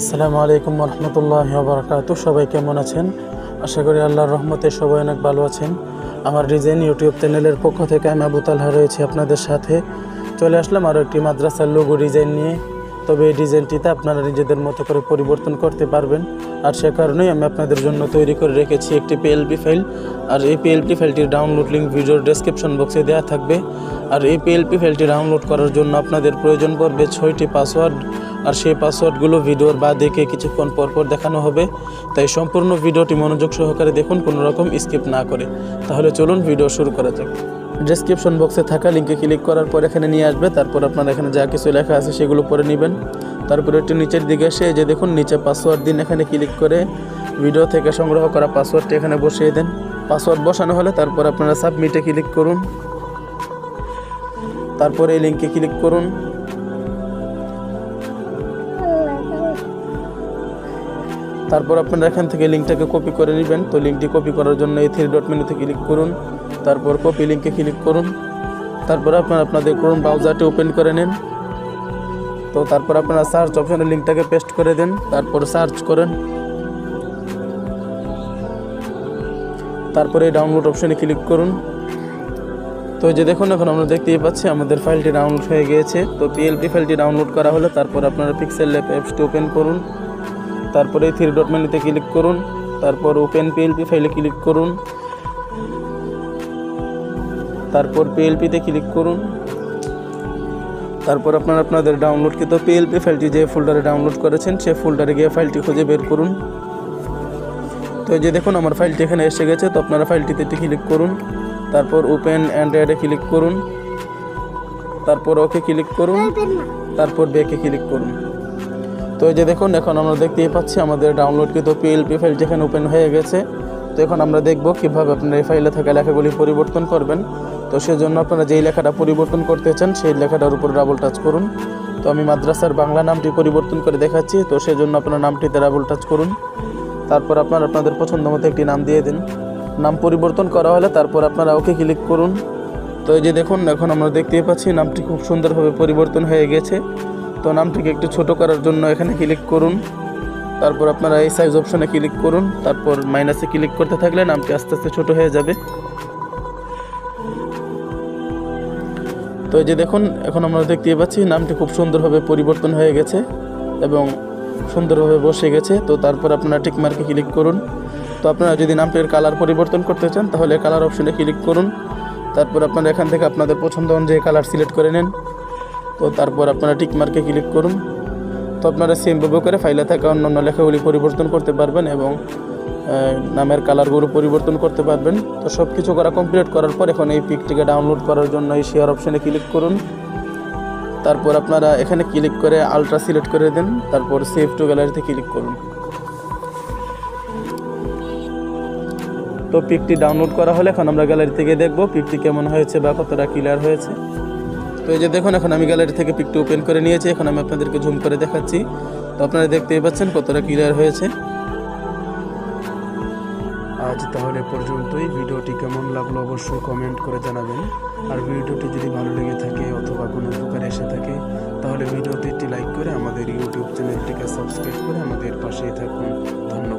আসসালামু আলাইকুম রহমতুল্লাহি ওয়া বারাকাতুহু। সবাই কেমন আছেন? আশা করি আল্লাহর রহমতে সবাই অনেক ভালো আছেন। আমার ডিজাইন ইউটিউব চ্যানেলের পক্ষ থেকে আমি আবু তালহা রয়েছি আপনাদের সাথে। চলে আসলাম আরও একটি মাদ্রাসার লোগো ডিজাইন নিয়ে। তবে এই ডিজাইনটিতে আপনারা নিজেদের মতো করে পরিবর্তন করতে পারবেন। আর সে কারণেই আমি আপনাদের জন্য তৈরি করে রেখেছি একটি পিএলপি ফাইল। আর এই পিএলপি ফাইলটির ডাউনলোড লিঙ্ক ভিডিওর ডেসক্রিপশন বক্সে দেওয়া থাকবে। আর এই পিএলপি ফাইলটি ডাউনলোড করার জন্য আপনাদের প্রয়োজন পড়বে 6টি পাসওয়ার্ড। আর সেই পাসওয়ার্ডগুলো ভিডিওর বা দেখে কিছুক্ষণ পরপর দেখানো হবে। তাই সম্পূর্ণ ভিডিওটি মনোযোগ সহকারে দেখুন, কোনো রকম স্কিপ না করে। তাহলে চলুন ভিডিও শুরু করা যাক। ডেসক্রিপশন বক্সে থাকা লিঙ্কে ক্লিক করার পর এখানে নিয়ে আসবে। তারপর আপনারা এখানে যা কিছু লেখা আছে সেগুলো পড়ে নেবেন। তারপরে একটু নিচের দিকে এসে যে দেখুন নিচে পাসওয়ার্ড দিন, এখানে ক্লিক করে ভিডিও থেকে সংগ্রহ করা পাসওয়ার্ডটি এখানে বসিয়ে দেন। পাসওয়ার্ড বসানো হলে তারপর আপনারা সাবমিটে ক্লিক করুন। তারপরে এই লিঙ্কে ক্লিক করুন। তারপর আপনারা এখান থেকে লিঙ্কটাকে কপি করে নেবেন। তো লিঙ্কটি কপি করার জন্য এই 3 ডট মেনুতে ক্লিক করুন। তারপর কপি লিঙ্কে ক্লিক করুন। তারপর আপনারা আপনাদের ক্রোম ব্রাউজারটি ওপেন করে নিন। তো তারপর আপনারা সার্চ অপশনে লিঙ্কটাকে পেস্ট করে দেন। তারপর সার্চ করেন। তারপরে ডাউনলোড অপশনে ক্লিক করুন। তো যে দেখুন এখন আমরা দেখতেই পাচ্ছি আমাদের ফাইলটি ডাউনলোড হয়ে গিয়েছে। তো পিএলপি ফাইলটি ডাউনলোড করা হলে তারপর আপনারা পিক্সেল ল্যাব অ্যাপসটি ওপেন করুন। তারপরে 3 ডট মেনুতে ক্লিক করুন। তারপর ওপেন পিএলপি ফাইলে ক্লিক করুন। তারপর পিএলপিতে ক্লিক করুন। তারপর আপনারা আপনাদের ডাউনলোডকৃত পিএলপি ফাইলটি যে ফোল্ডারে ডাউনলোড করেছেন সেই ফোল্ডারে গিয়ে ফাইলটি খুঁজে বের করুন। তো এই যে দেখুন আমার ফাইলটি এখানে এসে গেছে। তো আপনারা ফাইলটিতে ক্লিক করুন। তারপর ওপেন অ্যান্ড্রয়েডে ক্লিক করুন। তারপর ওকে ক্লিক করুন। তারপর ব্যাকে ক্লিক করুন। তো এই যে দেখুন এখন আমরা দেখতেই পাচ্ছি আমাদের ডাউনলোডকৃত পিএলপি ফাইলটি এখানে ওপেন হয়ে গেছে। তো এখন আমরা দেখব কীভাবে আপনারা এই ফাইলে থাকা লেখাগুলি পরিবর্তন করবেন। তো সেজন্য আপনারা যেই লেখাটা পরিবর্তন করতে চান সেই লেখাটার উপর ডাবল টাচ করুন। তো আমি মাদ্রাসার বাংলা নামটি পরিবর্তন করে দেখাচ্ছি। তো সেজন্য আপনারা নামটিতে ডাবল টাচ করুন। তারপর আপনারা আপনাদের পছন্দ মতো একটি নাম দিয়ে দিন। নাম পরিবর্তন করা হলে তারপর আপনারা ওকে ক্লিক করুন। তো এই যে দেখুন এখন আমরা দেখতেই পাচ্ছি নামটি খুব সুন্দরভাবে পরিবর্তন হয়ে গেছে। তো নামটিকে একটু ছোট করার জন্য এখানে ক্লিক করুন। তারপর আপনারা এই সাইজ অপশনে ক্লিক করুন। তারপর মাইনাসে ক্লিক করতে থাকলে নামটি আস্তে আস্তে ছোট হয়ে যাবে। তো এই যে দেখুন এখন আমরা দেখতেই পাচ্ছি নামটি খুব সুন্দরভাবে পরিবর্তন হয়ে গেছে এবং সুন্দরভাবে বসে গেছে। তো তারপর আপনারা টিক মার্কে ক্লিক করুন। তো আপনারা যদি নামটির কালার পরিবর্তন করতে চান তাহলে কালার অপশনে ক্লিক করুন। তারপর আপনারা এখান থেকে আপনাদের পছন্দ অনুযায়ী কালার সিলেক্ট করে নেন। তো তারপর আপনারা টিক মার্কে ক্লিক করুন। তো আপনারা সেমভাবে করে ফাইলে থাকা অন্যান্য লেখাগুলি পরিবর্তন করতে পারবেন এবং নামের কালারগুলো পরিবর্তন করতে পারবেন। তো সব কিছু করা কমপ্লিট করার পর এখন এই পিকটিকে ডাউনলোড করার জন্য এই শেয়ার অপশনে ক্লিক করুন। তারপর আপনারা এখানে ক্লিক করে আলট্রা সিলেক্ট করে দেন। তারপর সেভ টু গ্যালারিতে ক্লিক করুন। তো পিকটি ডাউনলোড করা হলে এখন আমরা গ্যালারি থেকে দেখব পিকটি কেমন হয়েছে বা কতটা ক্লিয়ার হয়েছে। তো এই যে দেখুন এখন আমি গ্যালারি থেকে পিকটি ওপেন করে নিয়েছি। এখন আমি আপনাদেরকে জুম করে দেখাচ্ছি। তো আপনারা দেখতেই পাচ্ছেন কতটা ক্লিয়ার হয়েছে। আজ তাহলে পর্যন্তই। ভিডিওটি কেমন লাগলো অবশ্যই কমেন্ট করে জানাবেন। আর ভিডিওটি যদি ভালো লেগে থাকে অথবা কোনো উপকারে এসে থাকে তাহলে ভিডিওতে একটি লাইক করে আমাদের ইউটিউব চ্যানেলটিকে সাবস্ক্রাইব করে আমাদের পাশেই থাকুন। ধন্যবাদ।